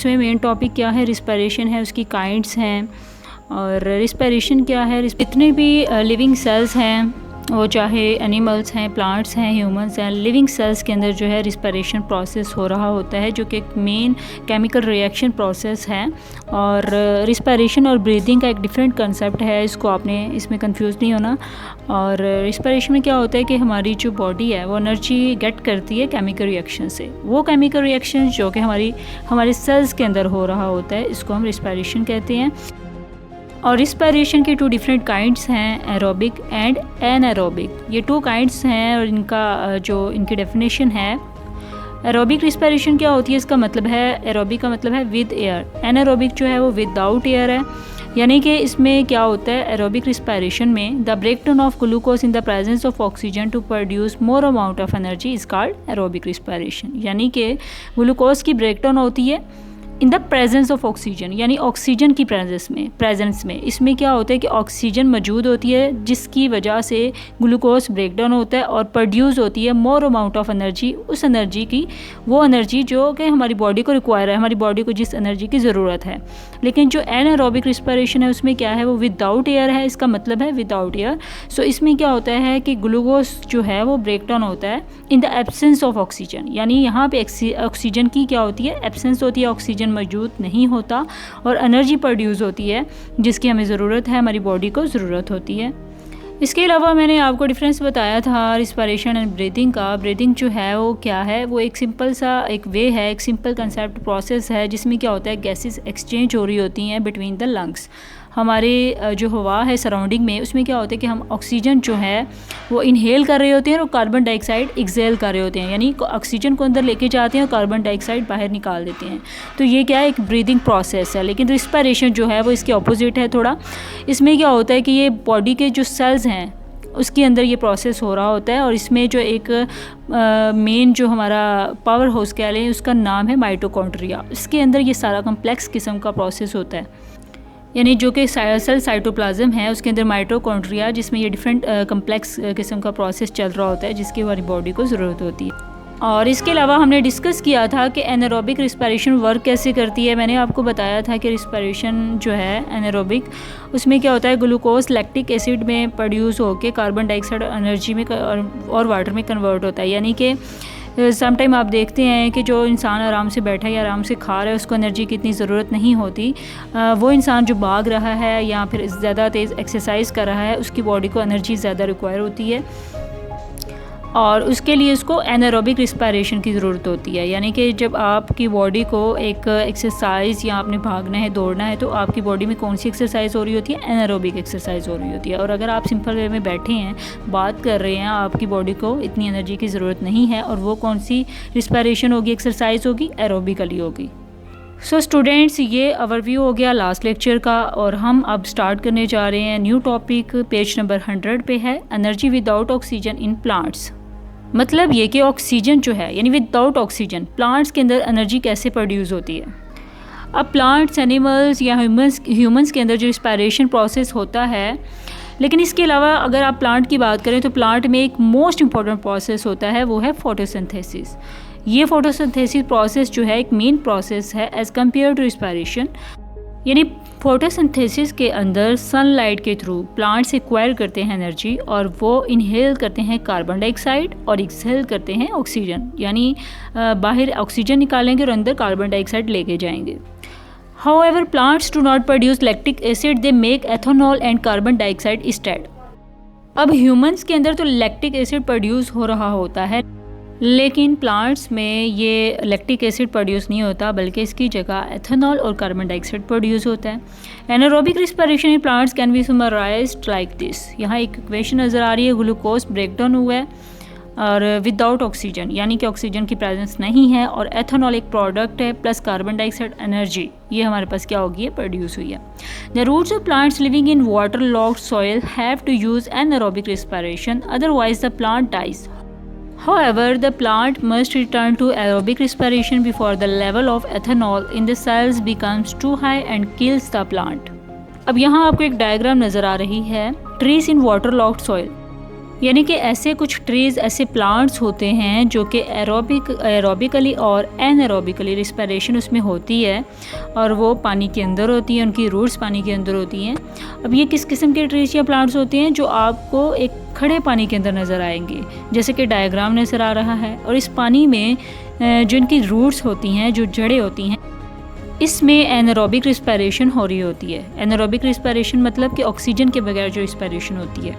इसमें main topic क्या है, रिस्पिरेशन है, उसकी काइंड्स हैं। और रिस्पिरेशन क्या है, जितने भी लिविंग सेल्स हैं, वो चाहे एनिमल्स हैं, प्लांट्स हैं, ह्यूमंस हैं, लिविंग सेल्स के अंदर जो है रिस्पिरेशन प्रोसेस हो रहा होता है, जो कि एक मेन केमिकल रिएक्शन प्रोसेस है। और रिस्पिरेशन और ब्रीदिंग का एक डिफरेंट कंसेप्ट है, इसको आपने इसमें कंफ्यूज नहीं होना। और रिस्पिरेशन में क्या होता है कि हमारी जो बॉडी है वो एनर्जी गेट करती है केमिकल रिएक्शन से। वो केमिकल रिएक्शन जो कि हमारे सेल्स के अंदर हो रहा होता है, इसको हम रिस्पिरेशन कहते हैं। और रिस्पिरेशन के 2 डिफरेंट काइंड्स हैं, एरोबिक एंड एनारोबिक। ये 2 काइंड्स हैं और इनका जो इनकी डेफिनेशन है, एरोबिक रिस्पिरेशन क्या होती है, इसका मतलब है, एरोबिक का मतलब है विद एयर, एनारोबिक जो है वो विदाउट एयर है। यानी कि इसमें क्या होता है, एरोबिक रिस्पिरेशन में the breakdown of glucose in the presence of oxygen to produce more amount of energy is called aerobic respiration. यानी कि ग्लूकोज की ब्रेकडाउन होती है in the presence of oxygen, यानी ऑक्सीजन की प्रेजेंस में इसमें क्या होता है कि ऑक्सीजन मौजूद होती है, जिसकी वजह से ग्लूकोज ब्रेकडाउन होता है और प्रोड्यूस होती है मोर अमाउंट ऑफ एनर्जी, उस एनर्जी की, वो एनर्जी जो कि हमारी बॉडी को रिक्वायर है, हमारी बॉडी को जिस एनर्जी की ज़रूरत है। लेकिन जो एनारोबिक रिस्पिरेशन है उसमें क्या है, वो विदाउट एयर है, इसका मतलब है विदाउट एयर। सो इसमें क्या होता है कि ग्लूकोज जो है वो ब्रेकडाउन होता है in the absence of oxygen, यानी यहाँ पे ऑक्सीजन की क्या होती है, एब्सेंस होती है, ऑक्सीजन मौजूद नहीं होता और एनर्जी प्रोड्यूस होती है जिसकी हमें ज़रूरत है, हमारी बॉडी को ज़रूरत होती है। इसके अलावा मैंने आपको डिफरेंस बताया था रिस्पिरेशन एंड ब्रीदिंग का। ब्रीदिंग जो है वो क्या है, वो एक सिंपल सा एक वे है, एक सिंपल कंसेप्ट प्रोसेस है, जिसमें क्या होता है, गैसेस एक्सचेंज हो रही होती हैं बिटवीन द लंग्स। हमारे जो हवा है सराउंडिंग में, उसमें क्या होता है कि हम ऑक्सीजन जो है वो इनहेल कर रहे होते हैं और कार्बन डाइऑक्साइड एक्सहेल कर रहे होते हैं, यानी ऑक्सीजन को अंदर लेके जाते हैं और कार्बन डाइऑक्साइड बाहर निकाल देते हैं। तो ये क्या है, एक ब्रीदिंग प्रोसेस है। लेकिन रिस्पिरेशन जो है वो इसके ऑपोजिट है थोड़ा। इसमें क्या होता है कि ये बॉडी के जो सेल्स हैं उसके अंदर ये प्रोसेस हो रहा होता है, और इसमें जो एक मेन जो हमारा पावर हाउस कह लें, उसका नाम है माइटोकॉन्ड्रिया। इसके अंदर ये सारा कम्प्लेक्स किस्म का प्रोसेस होता है, यानी जो कि सेल साइटोप्लाज्म है उसके अंदर माइटोकॉन्ड्रिया, जिसमें ये डिफरेंट कम्प्लेक्स किस्म का प्रोसेस चल रहा होता है, जिसकी हमारी बॉडी को ज़रूरत होती है। और इसके अलावा हमने डिस्कस किया था कि एनारोबिक रिस्पिरेशन वर्क कैसे करती है। मैंने आपको बताया था कि रिस्पिरेशन जो है एनारोबिक, उसमें क्या होता है, ग्लूकोज लैक्टिक एसिड में प्रोड्यूस होकर कार्बन डाइऑक्साइड एनर्जी में और वाटर में कन्वर्ट होता है। यानी कि समटाइम आप देखते हैं कि जो इंसान आराम से बैठा है या आराम से खा रहा है, उसको एनर्जी की इतनी ज़रूरत नहीं होती। वो इंसान जो भाग रहा है या फिर ज़्यादा तेज़ एक्सरसाइज कर रहा है, उसकी बॉडी को एनर्जी ज़्यादा रिक्वायर होती है और उसके लिए उसको एनारोबिक रिस्पिरेशन की ज़रूरत होती है। यानी कि जब आपकी बॉडी को एक एक्सरसाइज या आपने भागना है, दौड़ना है, तो आपकी बॉडी में कौन सी एक्सरसाइज हो रही होती है, एनारोबिक एक्सरसाइज हो रही होती है। और अगर आप सिंपल वे में बैठे हैं, बात कर रहे हैं, आपकी बॉडी को इतनी एनर्जी की ज़रूरत नहीं है, और वो कौन सी रिस्पिरेशन होगी, एक्सरसाइज होगी, एरोबिकली होगी। सो स्टूडेंट्स, ये ओवरव्यू हो गया लास्ट लेक्चर का, और हम अब स्टार्ट करने जा रहे हैं न्यू टॉपिक। पेज नंबर 100 पे है, energy without oxygen in plants. मतलब ये कि ऑक्सीजन जो है, यानी विदाउट ऑक्सीजन प्लांट्स के अंदर एनर्जी कैसे प्रोड्यूस होती है। अब प्लांट्स, एनिमल्स या ह्यूमंस के अंदर जो रिस्पिरेशन प्रोसेस होता है, लेकिन इसके अलावा अगर आप प्लांट की बात करें तो प्लांट में एक मोस्ट इम्पॉर्टेंट प्रोसेस होता है, वो है फोटोसिंथेसिस। ये फोटोसिंथेसिस प्रोसेस जो है एक मेन प्रोसेस है एज़ कम्पेयर टू रिस्पिरेशन। यानी फोटोसिंथेसिस के अंदर सनलाइट के थ्रू प्लांट्स एक्वायर करते हैं एनर्जी, और वो इनहेल करते हैं कार्बन डाइऑक्साइड और एक्सहेल करते हैं ऑक्सीजन, यानी बाहर ऑक्सीजन निकालेंगे और अंदर कार्बन डाइऑक्साइड लेके जाएंगे। However, plants do not produce lactic acid, they make ethanol and carbon dioxide instead. अब ह्यूमंस के अंदर तो लैक्टिक एसिड प्रोड्यूस हो रहा होता है, लेकिन प्लांट्स में ये लैक्टिक एसिड प्रोड्यूस नहीं होता, बल्कि इसकी जगह एथेनॉल और कार्बन डाइऑक्साइड प्रोड्यूस होता है। Anaerobic respiration in plants can be summarised like this. यहाँ एक इक्वेशन नज़र आ रही है, ग्लूकोज ब्रेकडाउन हुआ है और विदाउट ऑक्सीजन, यानी कि ऑक्सीजन की प्रेजेंस नहीं है, और एथेनॉल एक प्रोडक्ट है, प्लस कार्बन डाइऑक्साइड एनर्जी, ये हमारे पास क्या होगी, है प्रोड्यूस हुई है। The roots of plants living in water locked soil have to use anaerobic respiration, otherwise the plant dies. However, the plant must return to aerobic respiration before the level of ethanol in the cells becomes too high and kills the plant. अब यहाँ आपको एक diagram नज़र आ रही है, trees in waterlogged soil। यानी कि ऐसे कुछ ट्रीज़, ऐसे प्लांट्स होते हैं जो कि एरोबिकली और एनएरोबिकली रिस्पिरेशन उसमें होती है और वो पानी के अंदर होती हैं, उनकी रूट्स पानी के अंदर होती हैं। अब ये किस किस्म के ट्रीज़ या प्लांट्स होते हैं जो आपको एक खड़े पानी के अंदर नज़र आएंगे, जैसे कि डायग्राम नज़र आ रहा है। और इस पानी में जो इनकी रूट्स होती हैं, जो जड़ें होती हैं, इसमें एनारोबिक रिस्पिरेशन हो रही होती है। एनारोबिक रिस्पिरेशन मतलब कि ऑक्सीजन के बगैर जो रिस्पिरेशन होती है।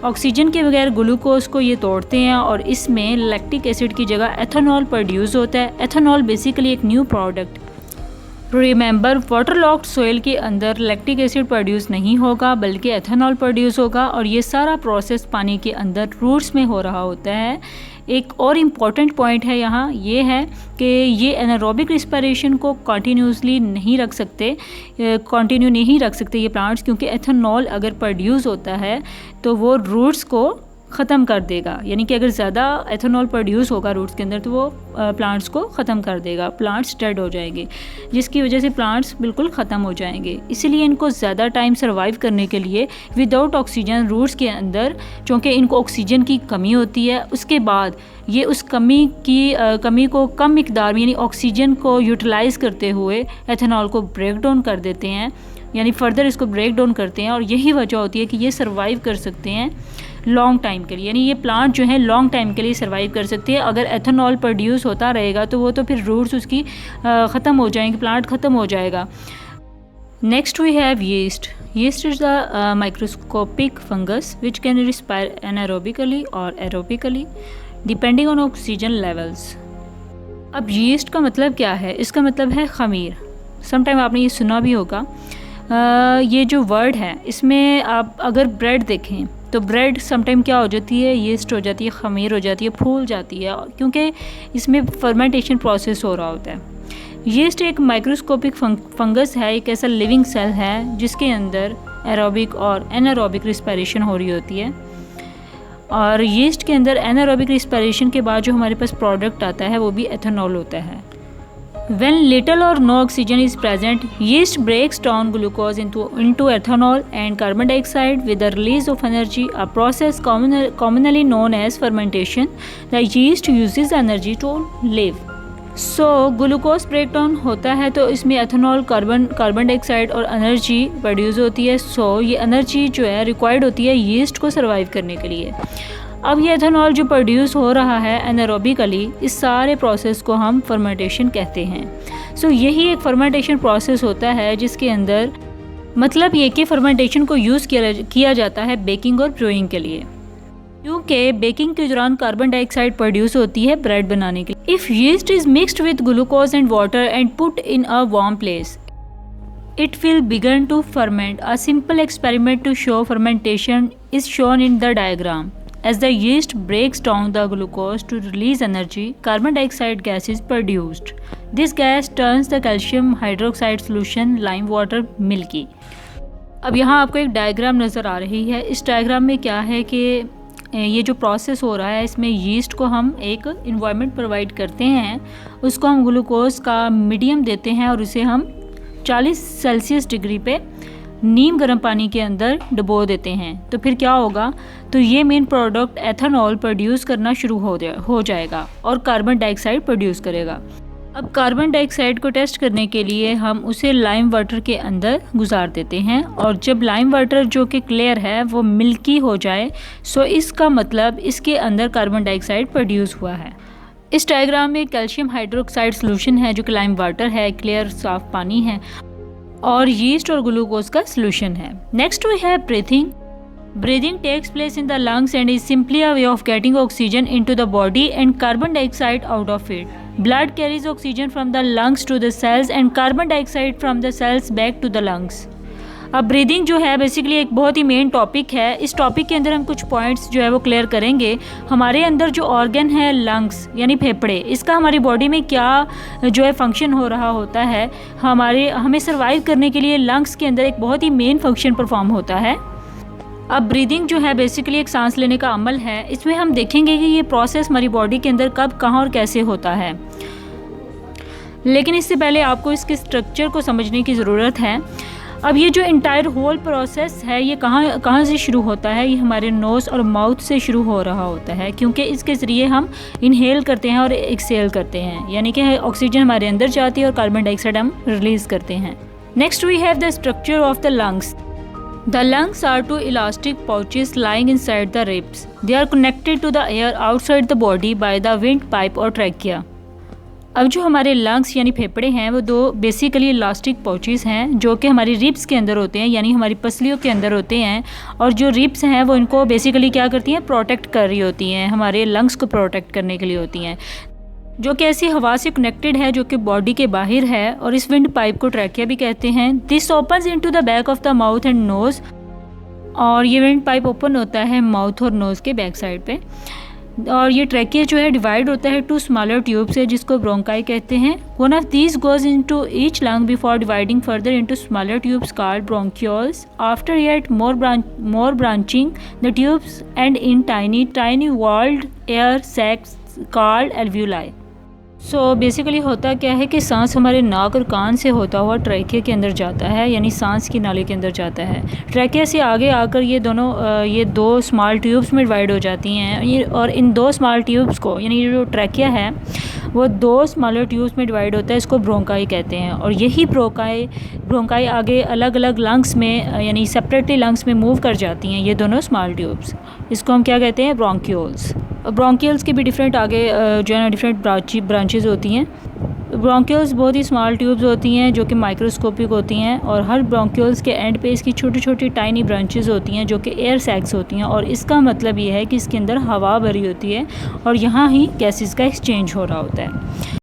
ऑक्सीजन के बगैर ग्लूकोज को ये तोड़ते हैं और इसमें लैक्टिक एसिड की जगह एथेनॉल प्रोड्यूस होता है। एथेनॉल बेसिकली एक new product. Remember, water locked soil के अंदर लैक्टिक एसिड प्रोड्यूस नहीं होगा बल्कि एथेनॉल प्रोड्यूस होगा और ये सारा प्रोसेस पानी के अंदर रूट्स में हो रहा होता है। एक और इम्पॉर्टेंट पॉइंट है यहाँ ये है कि ये एनारोबिक रिस्पिरेशन को कंटिन्यूसली नहीं रख सकते, कंटिन्यू नहीं रख सकते ये प्लांट्स, क्योंकि एथेनॉल अगर प्रोड्यूस होता है तो वो रूट्स को ख़त्म कर देगा। यानी कि अगर ज़्यादा एथेनॉल प्रोड्यूस होगा रूट्स के अंदर तो वो प्लांट्स को ख़त्म कर देगा, प्लांट्स डेड हो जाएंगे, जिसकी वजह से प्लांट्स बिल्कुल ख़त्म हो जाएंगे। इसीलिए इनको ज़्यादा टाइम सर्वाइव करने के लिए विदाउट ऑक्सीजन रूट्स के अंदर, चूँकि इनको ऑक्सीजन की कमी होती है, उसके बाद ये उस कमी को कम मिकदार में यानी ऑक्सीजन को यूटिलाइज़ करते हुए एथेनॉल को ब्रेक डाउन कर देते हैं, यानी फर्दर इसको ब्रेक डाउन करते हैं। और यही वजह होती है कि ये सर्वाइव कर सकते हैं लॉन्ग टाइम के लिए, यानी ये प्लांट जो है लॉन्ग टाइम के लिए सर्वाइव कर सकती है। अगर एथेनॉल प्रोड्यूस होता रहेगा तो वो तो फिर रूट्स उसकी ख़त्म हो जाएंगे, प्लांट ख़त्म हो जाएगा। Next we have yeast. Yeast is the microscopic fungus which can respire anaerobically और aerobically depending on oxygen levels. अब यीस्ट का मतलब क्या है? इसका मतलब है खमीर। समटाइम आपने ये सुना भी होगा। ये जो वर्ड है इसमें आप अगर ब्रेड देखें तो ब्रेड समटाइम क्या हो जाती है, यीस्ट हो जाती है, खमीर हो जाती है, फूल जाती है, क्योंकि इसमें फर्मेंटेशन प्रोसेस हो रहा होता है। यीस्ट एक माइक्रोस्कोपिक फंगस है, एक ऐसा लिविंग सेल है जिसके अंदर एरोबिक और एनारोबिक रिस्पिरेशन हो रही होती है। और यीस्ट के अंदर एनारोबिक रिस्पिरेशन के बाद जो हमारे पास प्रोडक्ट आता है वो भी एथेनॉल होता है। When little or no oxygen is present, yeast breaks down glucose into ethanol and carbon dioxide with the release of energy, a process commonly known as fermentation. The yeast uses energy to live. So, glucose break down होता है तो इसमें ethanol, carbon dioxide और energy produce होती है। ये energy जो है रिक्वायर्ड होती है यीस्ट को सर्वाइव करने के लिए। अब ये एथेनॉल जो प्रोड्यूस हो रहा है एनारोबिकली, इस सारे प्रोसेस को हम फर्मेंटेशन कहते हैं। यही एक फर्मेंटेशन प्रोसेस होता है जिसके अंदर मतलब ये कि फर्मेंटेशन को यूज़ किया जाता है बेकिंग और ब्रूइंग के लिए, क्योंकि बेकिंग के दौरान कार्बन डाइऑक्साइड प्रोड्यूस होती है ब्रेड बनाने के लिए। If yeast is mixed with glucose and water and put in a warm place, it will begin to ferment. A simple experiment to show fermentation is shown in the diagram. As the yeast breaks down the glucose to release energy, carbon dioxide gas is produced. This gas turns the calcium hydroxide solution lime water milky. अब यहाँ आपको एक diagram नज़र आ रही है। इस diagram में क्या है कि ये जो प्रोसेस हो रहा है इसमें यीस्ट को हम एक इन्वायरमेंट प्रोवाइड करते हैं, उसको हम ग्लूकोज का मीडियम देते हैं और उसे हम 40 सेल्सियस डिग्री पे नीम गर्म पानी के अंदर डुबो देते हैं। तो फिर क्या होगा, तो ये मेन प्रोडक्ट एथेनॉल प्रोड्यूस करना शुरू हो जाएगा और कार्बन डाइऑक्साइड प्रोड्यूस करेगा। अब कार्बन डाइऑक्साइड को टेस्ट करने के लिए हम उसे लाइम वाटर के अंदर गुजार देते हैं और जब लाइम वाटर जो कि क्लियर है वो मिल्की हो जाए, इसका मतलब इसके अंदर कार्बन डाइऑक्साइड प्रोड्यूस हुआ है। इस डायग्राम में कैल्शियम हाइड्रोक्साइड सोल्यूशन है जो कि लाइम वाटर है, क्लियर साफ पानी है, और यीस्ट और ग्लूकोज का सोल्यूशन है। Next we have breathing. Breathing takes place in the lungs and is simply a way of getting oxygen into the body and carbon dioxide out of it. Blood carries oxygen from the lungs to the cells and carbon dioxide from the cells back to the lungs. अब breathing जो है basically एक बहुत ही main topic है। इस topic के अंदर हम कुछ पॉइंट्स जो है वो क्लियर करेंगे। हमारे अंदर जो ऑर्गन है लंग्स यानी फेफड़े, इसका हमारी बॉडी में क्या जो है फंक्शन हो रहा होता है। हमें सर्वाइव करने के लिए लंग्स के अंदर एक बहुत ही मेन फंक्शन परफॉर्म होता है। अब ब्रीदिंग जो है बेसिकली एक सांस लेने का अमल है। इसमें हम देखेंगे कि ये प्रोसेस हमारी बॉडी के अंदर कब, कहाँ और कैसे होता है, लेकिन इससे पहले आपको इसके स्ट्रक्चर को समझने की ज़रूरत है। अब ये जो इंटायर होल प्रोसेस है ये कहाँ से शुरू होता है, ये हमारे नोज़ और माउथ से शुरू हो रहा होता है, क्योंकि इसके ज़रिए हम इनहेल करते हैं और एक्सहेल करते हैं, यानी कि ऑक्सीजन हमारे अंदर जाती है और कार्बन डाइऑक्साइड हम रिलीज़ करते हैं। Next we have the structure of the lungs. The lungs are two elastic pouches lying inside the ribs. They are connected to the air outside the body by the windpipe or trachea. अब जो हमारे lungs यानी फेफड़े हैं वो दो basically elastic pouches हैं जो कि हमारी रिब्स के अंदर होते हैं, यानी हमारी पसलियों के अंदर होते हैं। और जो रिब्स हैं वो इनको बेसिकली क्या करती हैं, प्रोटेक्ट कर रही होती हैं, हमारे लंग्स को प्रोटेक्ट करने के लिए होती हैं, जो कि ऐसी हवा से कनेक्टेड है जो कि बॉडी के बाहर है। और इस विंड पाइप को ट्रैकिया भी कहते हैं। This opens into the back of the mouth and nose. और ये विंड पाइप ओपन होता है माउथ और नोज़ के बैक साइड पे। और ये ट्रैकिया जो है डिवाइड होता है टू स्मॉलर ट्यूब से, जिसको ब्रोंकाई कहते हैं। One of these goes into each lung before dividing further into smaller tubes called bronchioles. After yet more branching the tubes end in tiny walled air sacs called alveoli. So basically होता क्या है कि सांस हमारे नाक और कान से होता हुआ ट्रैकिया के अंदर जाता है, यानी सांस की नाली के अंदर जाता है। ट्रैकिया से आगे आकर ये दो स्मॉल ट्यूब्स में डिवाइड हो जाती हैं। और इन दो स्मॉल ट्यूब्स को, यानी जो ट्रैकिया है वो दो स्मॉलर ट्यूब्स में डिवाइड होता है, इसको ब्रोंकाई कहते हैं। और यही ब्रोंकाई आगे अलग अलग लंग्स में, यानी सेपरेटली लंग्स में मूव कर जाती हैं, ये दोनों स्मॉल ट्यूब्स। इसको हम क्या कहते हैं, ब्रोंक्यूल्स। ब्रोंक्यूल्स की भी डिफरेंट आगे जो है ना डिफरेंट ब्रांचेस होती हैं। ब्रोंक्यूल्स बहुत ही स्मॉल ट्यूब्स होती हैं जो कि माइक्रोस्कोपिक होती हैं, और हर ब्रोंक्यूल्स के एंड पे इसकी छोटी छोटी टाइनी ब्रांचेस होती हैं जो कि एयर सैक्स होती हैं। और इसका मतलब ये है कि इसके अंदर हवा भरी होती है और यहाँ ही गैसेस का एक्सचेंज हो रहा होता है।